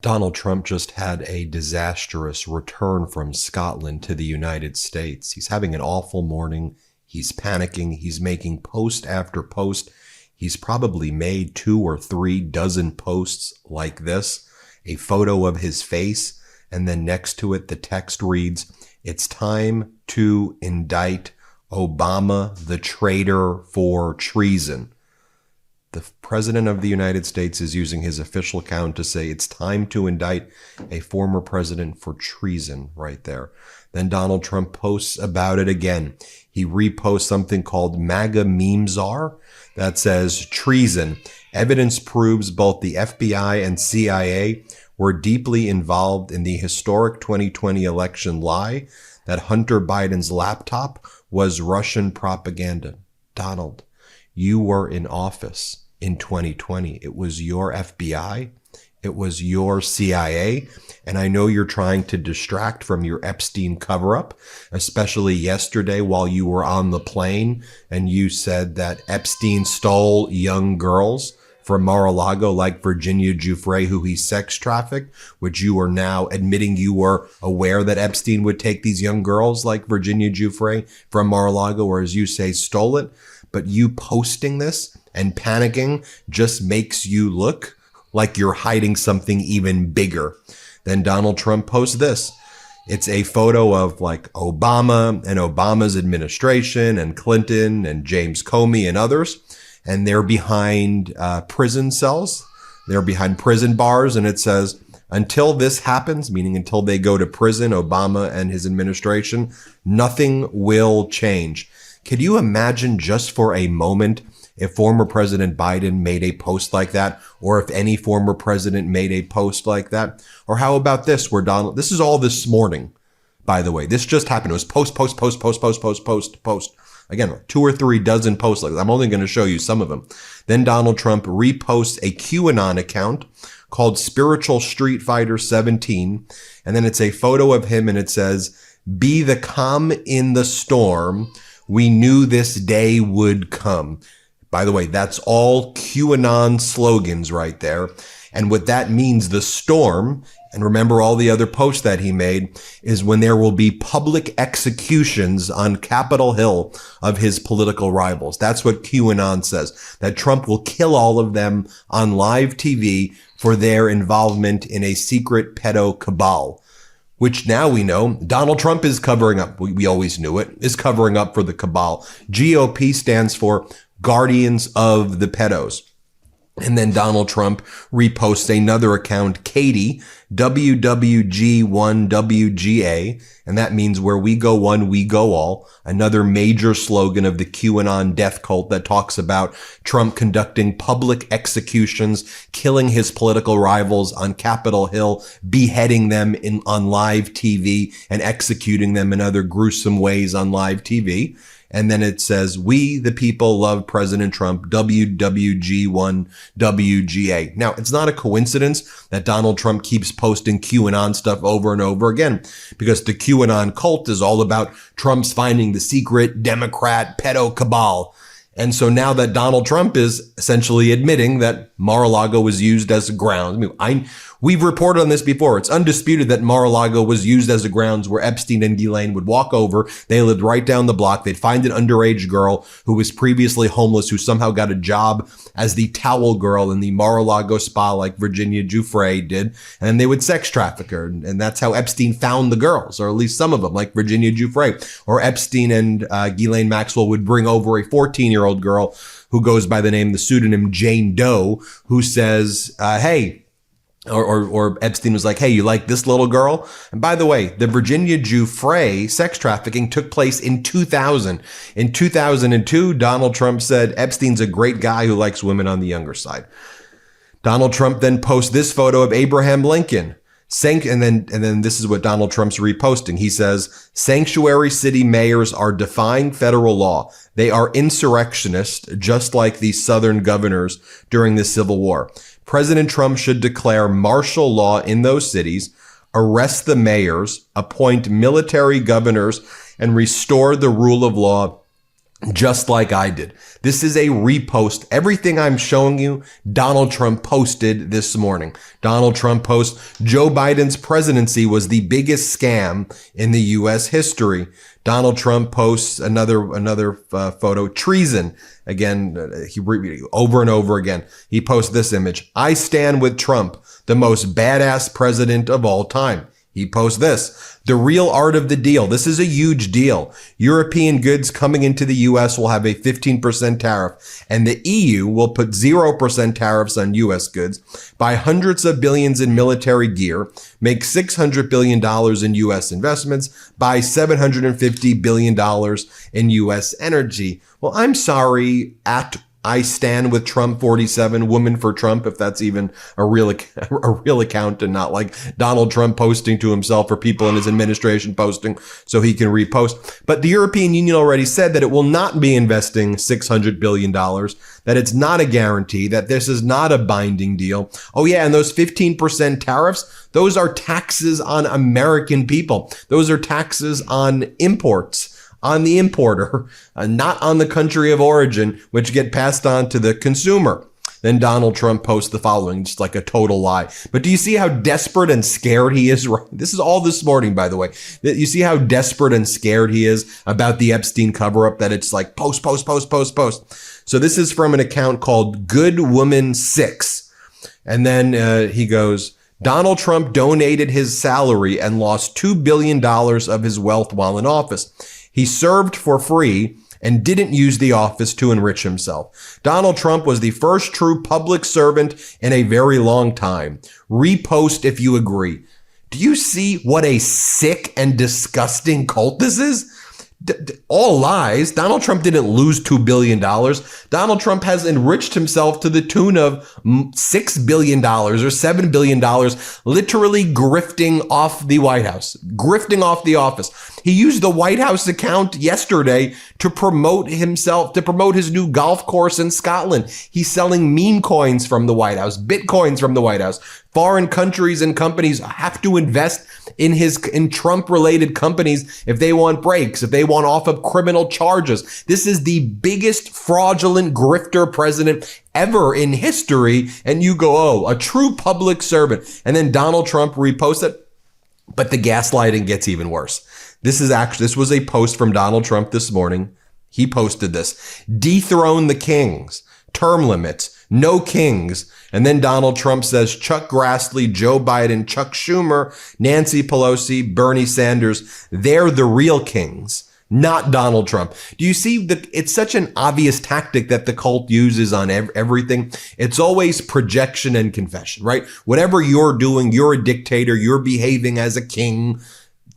Donald Trump just had a disastrous return from Scotland to the United States. He's having an awful morning. He's panicking. He's making post after post. He's probably made 2 or 3 dozen posts like this, a photo of his face, and then next to it, the text reads, "It's time to indict Obama, the traitor, for treason." The president of the United States is using his official account to say it's time to indict a former president for treason right there. Then Donald Trump posts about it again. He reposts something called MAGA memes are that says treason. Evidence proves both the FBI and CIA were deeply involved in the historic 2020 election lie that Hunter Biden's laptop was Russian propaganda. Donald, you were in office in 2020. It was your FBI. It was your CIA. And I know you're trying to distract from your Epstein cover-up, especially yesterday while you were on the plane and you said that Epstein stole young girls from Mar-a-Lago like Virginia Giuffre, who he sex trafficked, which you are now admitting you were aware that Epstein would take these young girls like Virginia Giuffre from Mar-a-Lago, or as you say, stole it. But you posting this and panicking just makes you look like you're hiding something even bigger. Then Donald Trump posts this. It's a photo of like Obama and Obama's administration and Clinton and James Comey and others. And they're behind prison cells. They're behind prison bars. And it says, until this happens, meaning until they go to prison, Obama and his administration, nothing will change. Could you imagine just for a moment if former President Biden made a post like that, or if any former president made a post like that? Or how about this, where this is all this morning, by the way. This just happened. It was post. Again, 2 or 3 dozen posts like this. I'm only going to show you some of them. Then Donald Trump reposts a QAnon account called Spiritual Street Fighter 17. And then it's a photo of him and it says, "Be the calm in the storm. We knew this day would come." By the way, that's all QAnon slogans right there. And what that means, the storm, and remember all the other posts that he made, is when there will be public executions on Capitol Hill of his political rivals. That's what QAnon says, that Trump will kill all of them on live TV for their involvement in a secret pedo cabal, which now we know Donald Trump is covering up. We always knew it, is covering up for the cabal. GOP stands for Guardians of the Pedos. And then Donald Trump reposts another account, Katie, WWG1WGA, and that means where we go one, we go all, another major slogan of the QAnon death cult that talks about Trump conducting public executions, killing his political rivals on Capitol Hill, beheading them on live TV, and executing them in other gruesome ways on live TV. And then it says, "We, the people, love President Trump, WWG1WGA. Now, it's not a coincidence that Donald Trump keeps posting QAnon stuff over and over again, because the QAnon cult is all about Trump's finding the secret Democrat pedo cabal. And so now that Donald Trump is essentially admitting that Mar-a-Lago was used as a ground, we've reported on this before. It's undisputed that Mar-a-Lago was used as a grounds where Epstein and Ghislaine would walk over. They lived right down the block. They'd find an underage girl who was previously homeless, who somehow got a job as the towel girl in the Mar-a-Lago spa like Virginia Giuffre did. And they would sex traffic her. And that's how Epstein found the girls, or at least some of them, like Virginia Giuffre. Or Epstein and Ghislaine Maxwell would bring over a 14-year-old girl who goes by the pseudonym Jane Doe, who says, hey, or Epstein was like, "Hey, you like this little girl?" And by the way, the Virginia Giuffre sex trafficking took place in 2000. In 2002, Donald Trump said Epstein's a great guy who likes women on the younger side. Donald Trump then posts this photo of Abraham Lincoln. And then this is what Donald Trump's reposting. He says, "Sanctuary city mayors are defying federal law. They are insurrectionists, just like the Southern governors during the Civil War. President Trump should declare martial law in those cities, arrest the mayors, appoint military governors, and restore the rule of law just like I did. This is a repost. Everything I'm showing you, Donald Trump posted this morning. Donald Trump posts, Joe Biden's presidency was the biggest scam in the U.S. history. Donald Trump posts another photo, treason. Again, over and over again, he posts this image. I stand with Trump, the most badass president of all time. He posts this, the real art of the deal. This is a huge deal. European goods coming into the U.S. will have a 15% tariff, and the EU will put 0% tariffs on U.S. goods, buy hundreds of billions in military gear, make $600 billion in U.S. investments, buy $750 billion in U.S. energy. Well, I'm sorry, I stand with Trump 47, woman for Trump, if that's even a real account and not like Donald Trump posting to himself or people in his administration posting so he can repost. But the European Union already said that it will not be investing $600 billion, that it's not a guarantee, that this is not a binding deal. Oh yeah, and those 15% tariffs, those are taxes on American people. Those are taxes on imports, on the importer, not on the country of origin, which get passed on to the consumer. Then Donald Trump posts the following, just like a total lie. But do you see how desperate and scared he is? This is all this morning, by the way. You see how desperate and scared he is about the Epstein cover-up, that it's like post. So this is from an account called Good Woman 6. And then he goes, Donald Trump donated his salary and lost $2 billion of his wealth while in office. He served for free and didn't use the office to enrich himself. Donald Trump was the first true public servant in a very long time. Repost if you agree. Do you see what a sick and disgusting cult this is? All lies. Donald Trump didn't lose $2 billion. Donald Trump has enriched himself to the tune of $6 billion or $7 billion, literally grifting off the White House, grifting off the office. He used the White House account yesterday to promote himself, to promote his new golf course in Scotland. He's selling meme coins from the White House, Bitcoins from the White House. Foreign countries and companies have to invest in Trump-related companies if they want breaks, if they want off of criminal charges. This is the biggest fraudulent grifter president ever in history. And you go, oh, a true public servant. And then Donald Trump reposts it. But the gaslighting gets even worse. This was a post from Donald Trump this morning. He posted this. Dethrone the kings. Term limits. No kings. And then Donald Trump says Chuck Grassley, Joe Biden, Chuck Schumer, Nancy Pelosi, Bernie Sanders, they're the real kings, not Donald Trump. Do you see that it's such an obvious tactic that the cult uses on everything? It's always projection and confession, right? Whatever you're doing, you're a dictator, you're behaving as a king.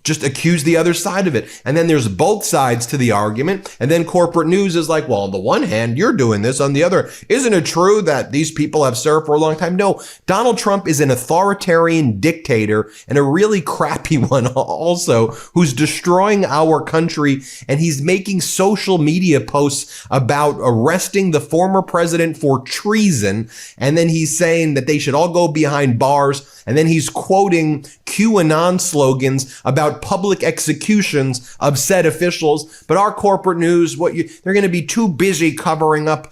Just accuse the other side of it. And then there's both sides to the argument. And then corporate news is like, well, on the one hand, you're doing this. On the other, isn't it true that these people have served for a long time? No, Donald Trump is an authoritarian dictator and a really crappy one also, who's destroying our country. And he's making social media posts about arresting the former president for treason. And then he's saying that they should all go behind bars. And then he's quoting QAnon slogans about public executions of said officials. But our corporate news, they're going to be too busy covering up,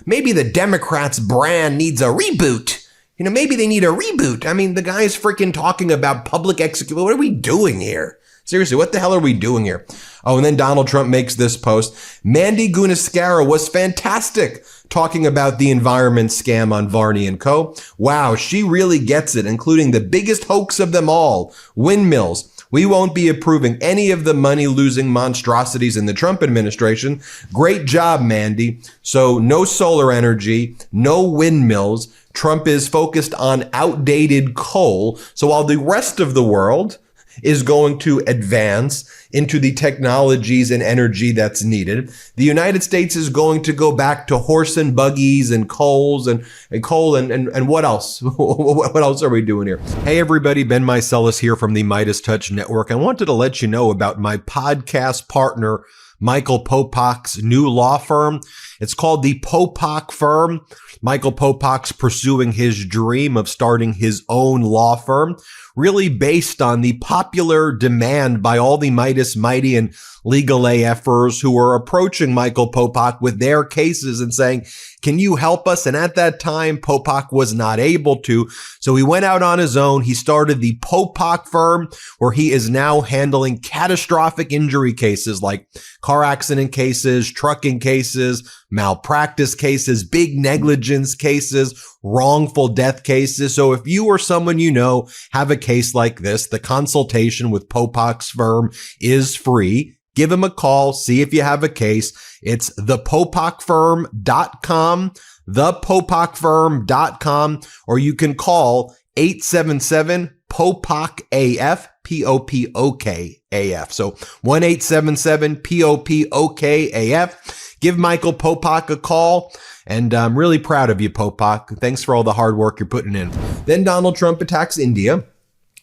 maybe the Democrats' brand needs a reboot. Maybe they need a reboot. I mean, the guy's freaking talking about public execution. What are we doing here? Seriously, what the hell are we doing here? Oh, and then Donald Trump makes this post. Mandy Gunaskara was fantastic talking about the environment scam on Varney & Co. Wow, she really gets it, including the biggest hoax of them all, windmills. We won't be approving any of the money-losing monstrosities in the Trump administration. Great job, Mandy. So no solar energy, no windmills. Trump is focused on outdated coal. So while the rest of the world is going to advance into the technologies and energy that's needed, the United States is going to go back to horse and buggies and coal and what else? What else are we doing here? Hey everybody, Ben Meiselas here from the MeidasTouch Network. I wanted to let you know about my podcast partner, Michael Popac's new law firm. It's called the Popac firm. Michael Popac's pursuing his dream of starting his own law firm, really based on the popular demand by all the Meidas Mighty and legal AFers who were approaching Michael Popac with their cases and saying, can you help us? And at that time, Popac was not able to. So he went out on his own. He started the Popac firm, where he is now handling catastrophic injury cases like car accident cases, trucking cases, malpractice cases, big negligence cases, wrongful death cases. So if you or someone you know have a case like this, the consultation with Popac's firm is free. Give him a call. See if you have a case. It's thepopacfirm.com, thepopacfirm.com, or you can call 877-POPAC-AF, P-O-P-O-K-A-F. So 1-877-POPOK-AF. Give Michael Popac a call. And I'm really proud of you, Popac. Thanks for all the hard work you're putting in. Then Donald Trump attacks India.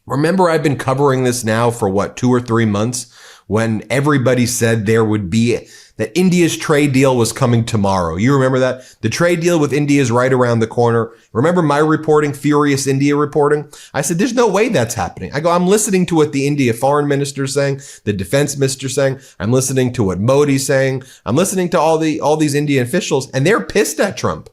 Remember, I've been covering this now for 2 or 3 months, when everybody said that India's trade deal was coming tomorrow. You remember that? The trade deal with India is right around the corner. Remember my reporting, Furious India reporting? I said, there's no way that's happening. I'm listening to what the India foreign minister is saying, the defense minister is saying. I'm listening to what Modi's saying. I'm listening to all these Indian officials, and they're pissed at Trump.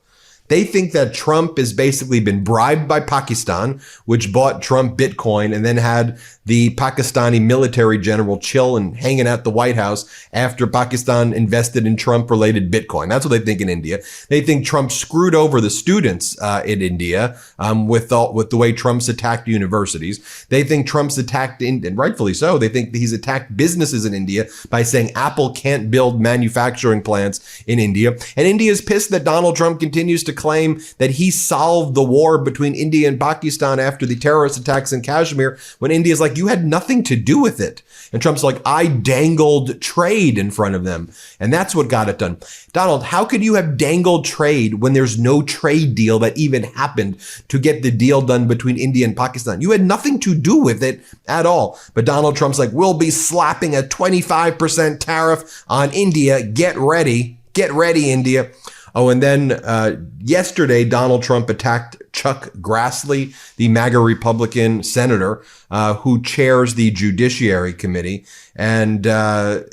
They think that Trump has basically been bribed by Pakistan, which bought Trump Bitcoin and then had the Pakistani military general chill and hanging out the White House after Pakistan invested in Trump-related Bitcoin. That's what they think in India. They think Trump screwed over the students in India with the way Trump's attacked universities. They think Trump's attacked, and rightfully so, they think he's attacked businesses in India by saying Apple can't build manufacturing plants in India. And India is pissed that Donald Trump continues to claim that he solved the war between India and Pakistan after the terrorist attacks in Kashmir, when India's like, you had nothing to do with it. And Trump's like, I dangled trade in front of them. And that's what got it done. Donald, how could you have dangled trade when there's no trade deal that even happened to get the deal done between India and Pakistan? You had nothing to do with it at all. But Donald Trump's like, we'll be slapping a 25% tariff on India. Get ready. Get ready, India. Oh, and then yesterday, Donald Trump attacked Chuck Grassley, the MAGA Republican senator who chairs the Judiciary Committee. And Chuck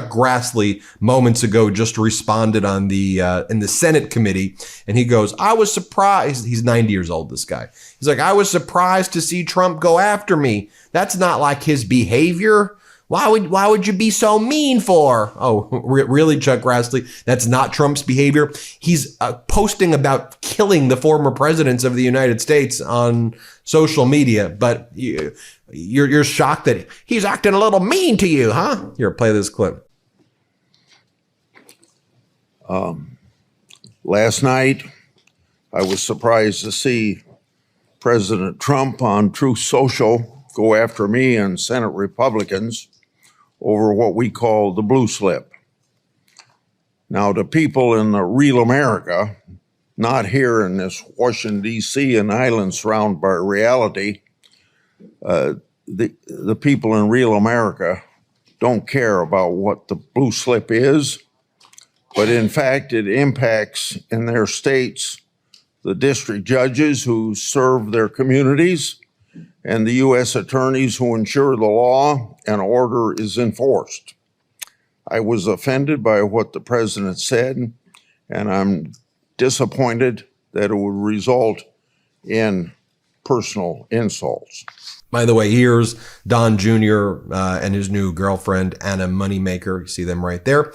Grassley moments ago just responded on in the Senate committee, and he goes, I was surprised. He's 90 years old, this guy. He's like, I was surprised to see Trump go after me. That's not like his behavior. Why would you be so mean for? Oh, really, Chuck Grassley? That's not Trump's behavior. He's posting about killing the former presidents of the United States on social media, but you're shocked that he's acting a little mean to you, huh? Here, play this clip. Last night, I was surprised to see President Trump on Truth Social go after me and Senate Republicans over what we call the blue slip. Now, to people in the real America, not here in this Washington, D.C., an island surrounded by reality, the people in real America don't care about what the blue slip is, but in fact, it impacts in their states the district judges who serve their communities and the U.S. attorneys who ensure the law and order is enforced. I was offended by what the president said, and I'm disappointed that it would result in personal insults. By the way, here's Don Jr. And his new girlfriend, Anna Moneymaker. You see them right there.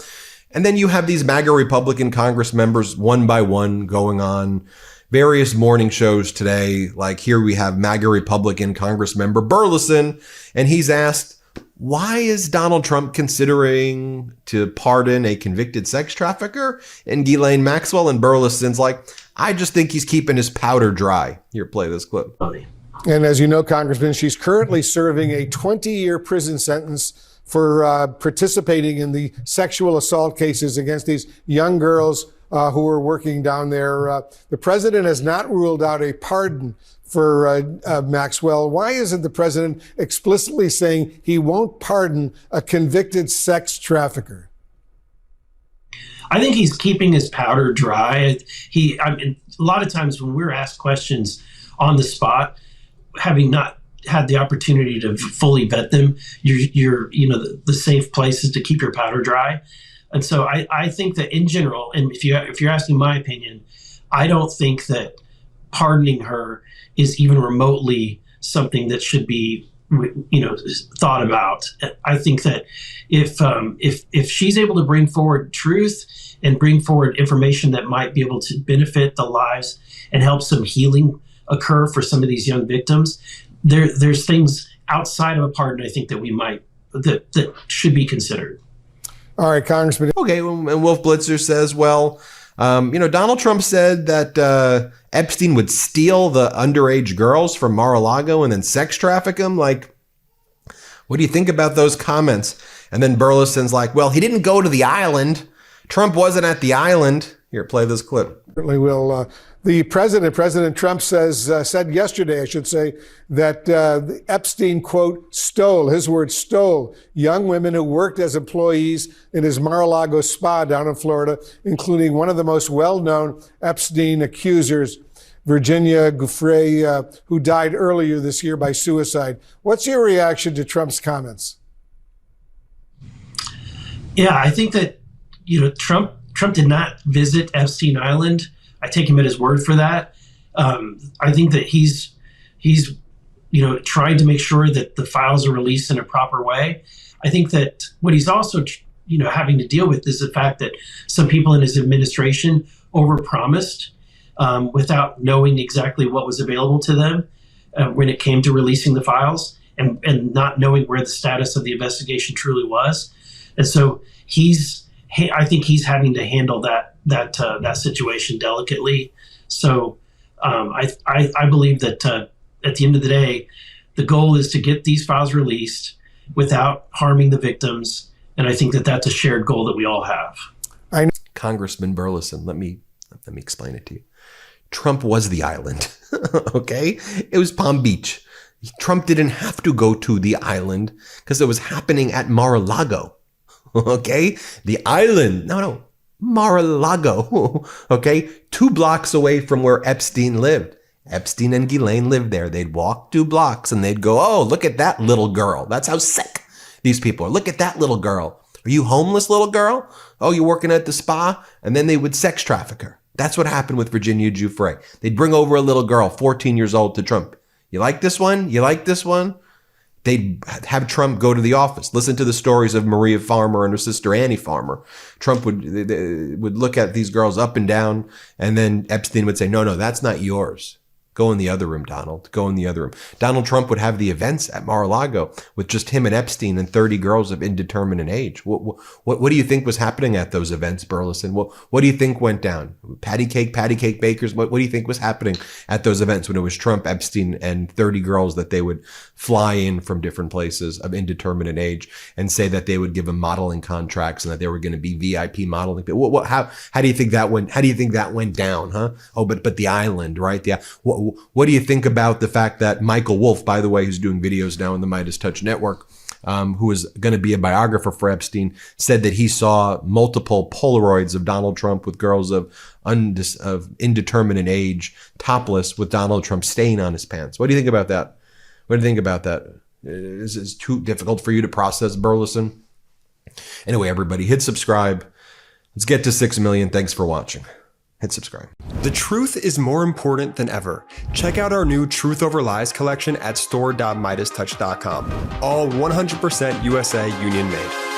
And then you have these MAGA Republican Congress members, one by one, going on various morning shows today. Like here we have MAGA Republican Congress member Burleson, and he's asked, why is Donald Trump considering to pardon a convicted sex trafficker? And Ghislaine Maxwell, and Burleson's like, I just think he's keeping his powder dry. Here, play this clip. And as you know, Congressman, she's currently serving a 20-year prison sentence for participating in the sexual assault cases against these young girls who are working down there. The president has not ruled out a pardon for Maxwell. Why isn't the president explicitly saying he won't pardon a convicted sex trafficker? I think he's keeping his powder dry. I mean, a lot of times when we're asked questions on the spot, having not had the opportunity to fully vet them, you're the safe place is to keep your powder dry. And so I think that in general, and if you're asking my opinion, I don't think that pardoning her is even remotely something that should be thought about. I think that if she's able to bring forward truth and bring forward information that might be able to benefit the lives and help some healing occur for some of these young victims, there's things outside of a pardon I think that that should be considered. All right, Congressman. Okay, and Wolf Blitzer says, well, Donald Trump said that Epstein would steal the underage girls from Mar-a-Lago and then sex traffic them. Like, what do you think about those comments? And then Burleson's like, well, he didn't go to the island. Trump wasn't at the island. Here, play this clip. Certainly will. The President Trump said yesterday, I should say, that Epstein, quote, stole young women who worked as employees in his Mar-a-Lago spa down in Florida, including one of the most well-known Epstein accusers, Virginia Giuffre, who died earlier this year by suicide. What's your reaction to Trump's comments? Yeah, I think that, Trump did not visit Epstein Island. I take him at his word for that. I think that he's trying to make sure that the files are released in a proper way. I think that what he's also, having to deal with is the fact that some people in his administration overpromised without knowing exactly what was available to them when it came to releasing the files and not knowing where the status of the investigation truly was. And so I think he's having to handle that situation delicately. So I believe that at the end of the day, the goal is to get these files released without harming the victims, and I think that that's a shared goal that we all have. Congressman Burleson, let me explain it to you. Trump was the island, okay? It was Palm Beach. Trump didn't have to go to the island because it was happening at Mar-a-Lago. Okay, the island. No, Mar-a-Lago. Okay, 2 blocks away from where Epstein lived. Epstein and Ghislaine lived there. They'd walk 2 blocks and they'd go, oh, look at that little girl. That's how sick these people are. Look at that little girl. Are you homeless, little girl? Oh, you're working at the spa? And then they would sex traffic her. That's what happened with Virginia Giuffre. They'd bring over a little girl, 14 years old, to Trump. You like this one? You like this one? They'd have Trump go to the office, listen to the stories of Maria Farmer and her sister Annie Farmer. Trump would look at these girls up and down, and then Epstein would say, no, that's not yours. Go in the other room, Donald. Go in the other room. Donald Trump would have the events at Mar-a-Lago with just him and Epstein and 30 girls of indeterminate age. What do you think was happening at those events, Burleson? What do you think went down? Patty cake bakers? What do you think was happening at those events when it was Trump, Epstein, and 30 girls that they would fly in from different places of indeterminate age and say that they would give them modeling contracts and that they were going to be VIP modeling? How do you think that went? How do you think that went down? Huh? Oh, but the island, right? Yeah. What do you think about the fact that Michael Wolff, by the way, who's doing videos now on the MeidasTouch network, who is going to be a biographer for Epstein, said that he saw multiple Polaroids of Donald Trump with girls of indeterminate age, topless, with Donald Trump stain on his pants? What do you think about that? What do you think about that? Is it too difficult for you to process, Burleson? Anyway, everybody, hit subscribe. Let's get to 6 million. Thanks for watching. Hit subscribe. The truth is more important than ever. Check out our new Truth Over Lies collection at store.meidastouch.com. All 100% USA union made.